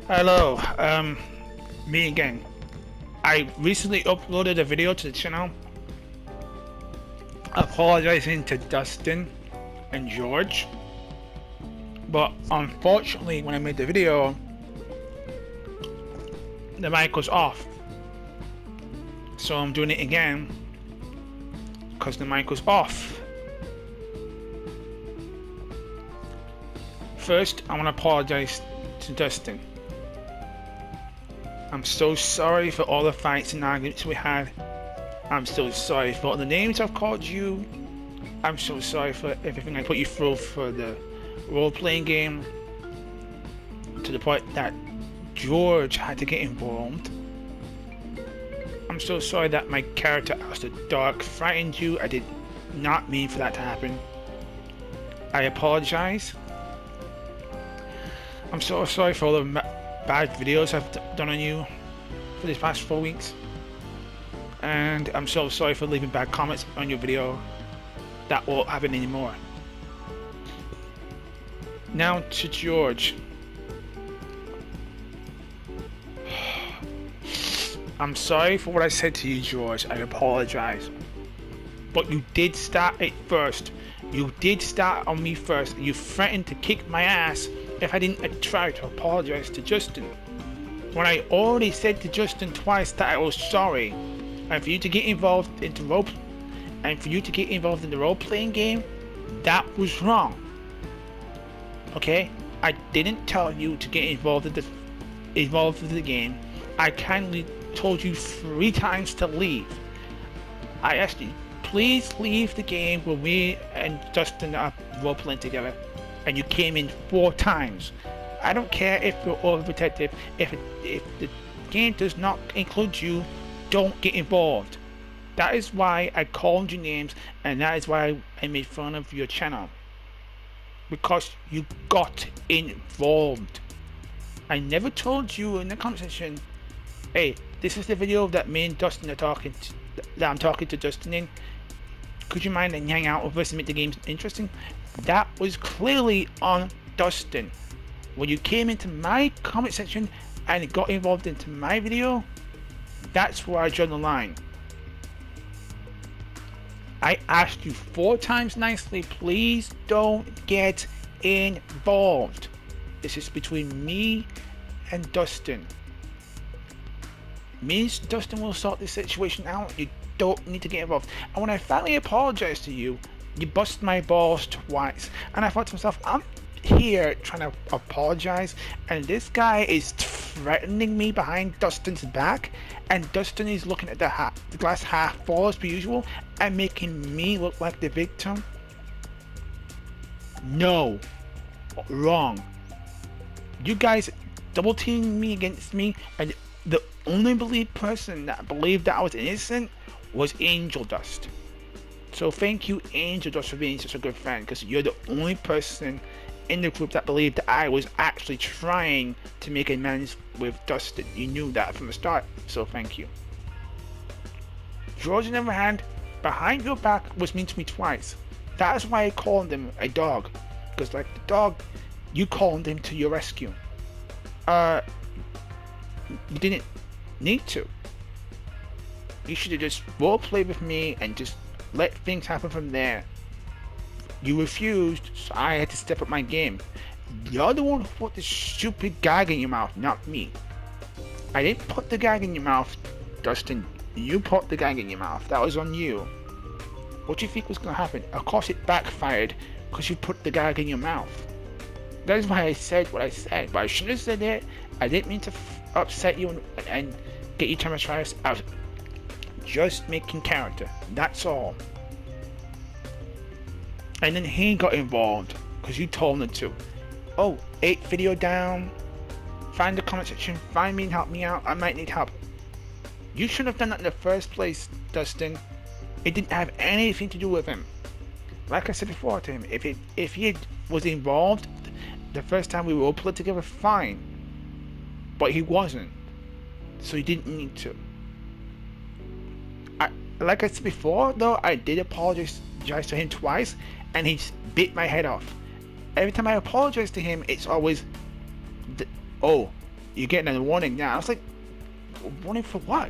Hello, me again. I recently uploaded a video to the channel apologizing to Dustin and George, but unfortunately when I made the video, the mic was off. So I'm doing it again because the mic was off. First, I want to apologize to Dustin. I'm so sorry for all the fights and arguments we had. I'm so sorry for all the names I've called you. I'm so sorry for everything I put you through for the role-playing game, to the point that George had to get involved. I'm so sorry that my character After Dark frightened you. I did not mean for that to happen. I apologize. I'm so sorry for all the bad videos I've done on you for these past 4 weeks, and I'm so sorry for leaving bad comments on your video. That won't happen anymore. Now to George. I'm sorry for what I said to you, George. I apologize, but you did start it first. You did start on me first. You threatened to kick my ass if I didn't try to apologize to Justin, when I already said to Justin twice that I was sorry. And for you to get involved into the role-playing game, that was wrong. Okay, I didn't tell you to get involved in the game. I kindly told you 3 times to leave. I asked you, please leave the game when we and Justin are role-playing together, and you came in 4 times. I don't care if you're overprotective. If the game does not include you, don't get involved. That is why I called you names, and that is why I made fun of your channel, because you got involved. I never told you in the comment section, hey, this is the video that me and Dustin are talking to, that I'm talking to Dustin in. Could you mind and hang out with us and make the game interesting? That was clearly on Dustin. When you came into my comment section and got involved into my video, that's where I drew the line. I asked you 4 times nicely, please don't get involved. This is between me and Dustin. Me and Dustin will sort this situation out. You don't need to get involved. And when I finally apologized to you, you busted my balls twice. And I thought to myself, I'm here trying to apologize, and this guy is threatening me behind Dustin's back, and Dustin is looking at the glass half full as per usual and making me look like the victim. No, wrong. You guys double teamed me against me, and the only person that believed that I was innocent was Angel Dust. So thank you, Angel Dust, for being such a good friend, because you're the only person in the group that believed that I was actually trying to make amends with Dustin. You knew that from the start, so thank you. George, on the other hand, behind your back was mean to me twice. That's why I called him a dog, because like the dog, you called him to your rescue. You didn't need to. You should have just role-played with me and just let things happen from there. You refused, so I had to step up my game. You're the one who put the stupid gag in your mouth, not me. I didn't put the gag in your mouth, Dustin. You put the gag in your mouth. That was on you. What do you think was going to happen? Of course it backfired, because you put the gag in your mouth. That is why I said what I said, but I shouldn't have said it. I didn't mean to upset you and get you to try us out. Just making character, that's all. And then he got involved because you told him to. Oh, 8th video down. Find the comment section, find me and help me out. I might need help. You shouldn't have done that in the first place, Dustin. It didn't have anything to do with him. Like I said before to him, if he was involved the first time we were all put together, fine. But he wasn't. So he didn't need to. Like I said before, though, I did apologize to him twice, and he bit my head off. Every time I apologize to him, it's always, oh, you're getting a warning now. I was like, warning for what?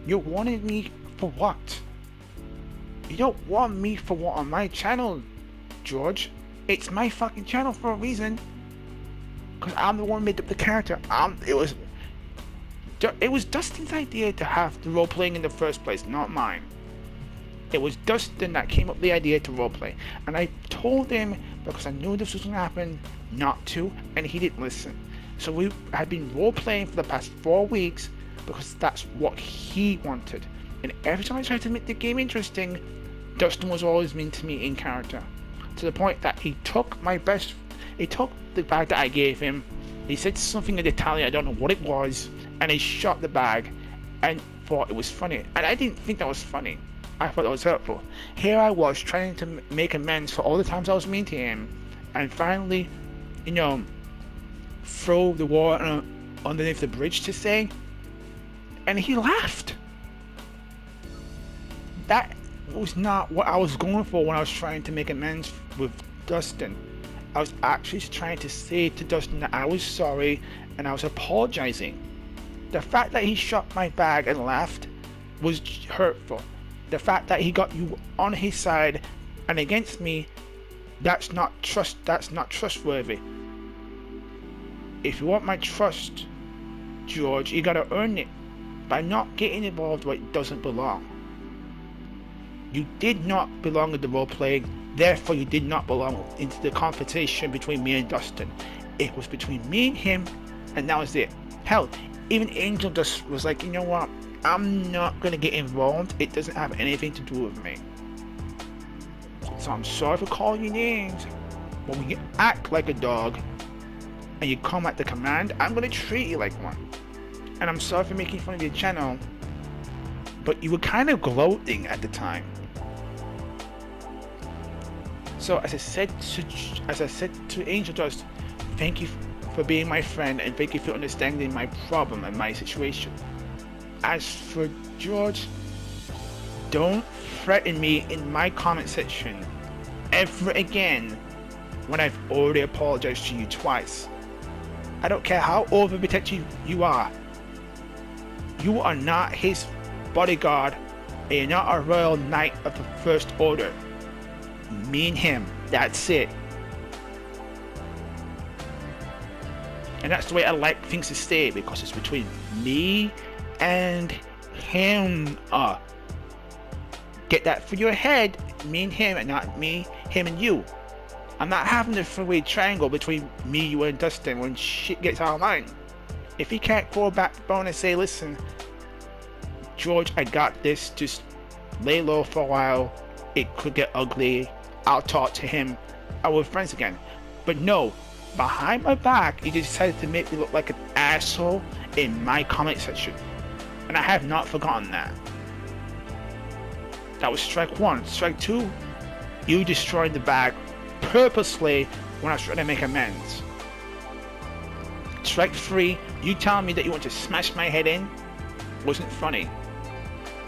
You're warning me for what? You don't want me for what on my channel, George. It's my fucking channel for a reason. Because I'm the one who made up the character. It was Dustin's idea to have the role playing in the first place, not mine. It was Dustin that came up with the idea to roleplay. And I told him, because I knew this was going to happen, not to, and he didn't listen. So we had been roleplaying for the past 4 weeks because that's what he wanted. And every time I tried to make the game interesting, Dustin was always mean to me in character. To the point that he took the bag that I gave him, he said something in Italian, I don't know what it was, and he shot the bag and thought it was funny. And I didn't think that was funny. I thought that was hurtful. Here I was trying to make amends for all the times I was mean to him, and finally, throw the water underneath the bridge to say, and he laughed. That was not what I was going for when I was trying to make amends with Dustin. I was actually trying to say to Dustin that I was sorry and I was apologizing. The fact that he shot my bag and laughed was hurtful. The fact that he got you on his side and against me, that's not trustworthy. If you want my trust, George, you gotta earn it by not getting involved where it doesn't belong. You did not belong in the role playing, therefore you did not belong into the confrontation between me and Dustin. It was between me and him, and that was it. Hell, even Angel just was like, you know what, I'm not gonna get involved, it doesn't have anything to do with me. So I'm sorry for calling you names, but when you act like a dog and you come at the command, I'm gonna treat you like one. And I'm sorry for making fun of your channel, but you were kind of gloating at the time. So as I said to Angel Dust, thank you for being my friend and thank you for understanding my problem and my situation. As for George, don't threaten me in my comment section ever again when I've already apologized to you twice. I don't care how overprotective you are. You are not his bodyguard and you're not a royal knight of the First Order. Me and him, that's it. And that's the way I like things to stay, because it's between me and him. Get that through your head, me and him, and not me, him and you. I'm not having a three-way triangle between me, you, and Dustin when shit gets out of line. If he can't go backbone and say, listen, George, I got this, just lay low for a while, it could get ugly, I'll talk to him, and we're friends again. But no, behind my back, he decided to make me look like an asshole in my comment section. And I have not forgotten that. That was strike one. Strike two, you destroyed the bag purposely when I was trying to make amends. Strike three, you telling me that you want to smash my head in wasn't funny.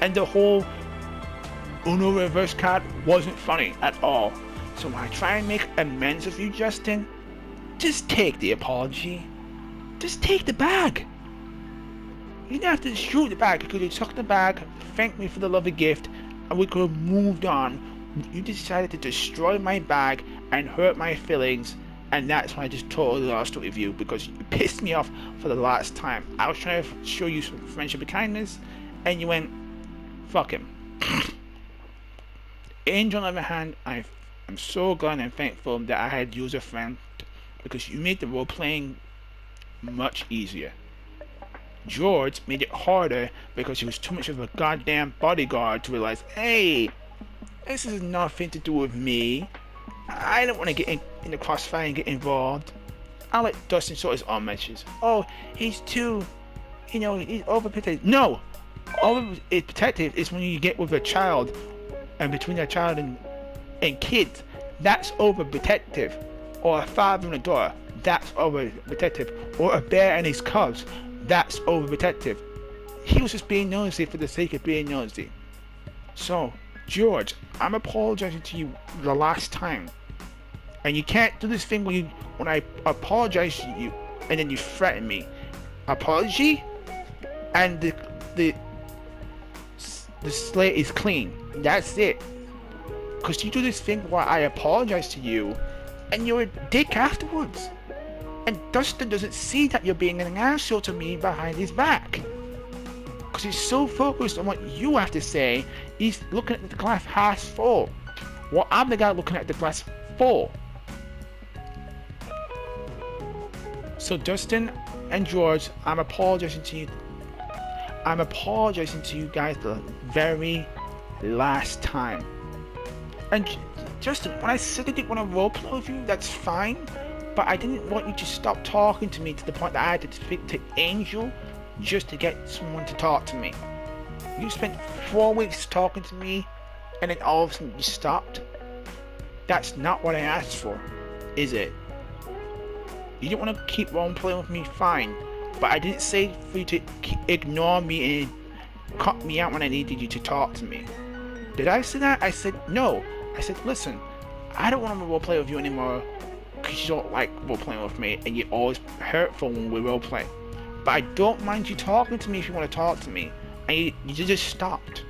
And the whole Uno reverse card wasn't funny at all. So when I try and make amends with you, Justin, just take the apology. Just take the bag. You didn't have to shoot the bag. You could have took the bag, thanked me for the lovely gift, and we could have moved on. You decided to destroy my bag and hurt my feelings, and that's when I just totally lost it with you, because you pissed me off for the last time. I was trying to show you some friendship and kindness, and you went, fuck him. Angel, on the other hand, I'm so glad and thankful that I had you as a friend, because you made the role playing much easier. George made it harder because he was too much of a goddamn bodyguard to realize, hey, this is nothing to do with me. I don't want to get in the crossfire and get involved. I'll let Dustin sort his own meshes. Oh, he's too, he's overprotective. No, overprotective is when you get with a child, and between a child and kids, that's overprotective. Or a father and a daughter, that's overprotective. Or a bear and his cubs, that's overprotective. He was just being nosy for the sake of being nosy. So, George, I'm apologizing to you the last time. And you can't do this thing when I apologize to you and then you threaten me. Apology, and the slate is clean. That's it. Cause you do this thing where I apologize to you, and you're a dick afterwards. And Dustin doesn't see that you're being an asshole to me behind his back. Cause he's so focused on what you have to say, he's looking at the glass half full. Well, I'm the guy looking at the glass full. So Dustin and George, I'm apologizing to you. I'm apologizing to you guys the very last time. And Justin, when I said I didn't want to roleplay with you, that's fine. But I didn't want you to stop talking to me to the point that I had to speak to Angel just to get someone to talk to me. You spent 4 weeks talking to me, and then all of a sudden you stopped. That's not what I asked for, is it? You didn't want to keep roleplaying with me, fine. But I didn't say for you to ignore me and cut me out when I needed you to talk to me. Did I say that? I said no. I said, listen, I don't want to roleplay with you anymore because you don't like roleplaying with me and you're always hurtful when we roleplay. But I don't mind you talking to me if you want to talk to me. And you just stopped.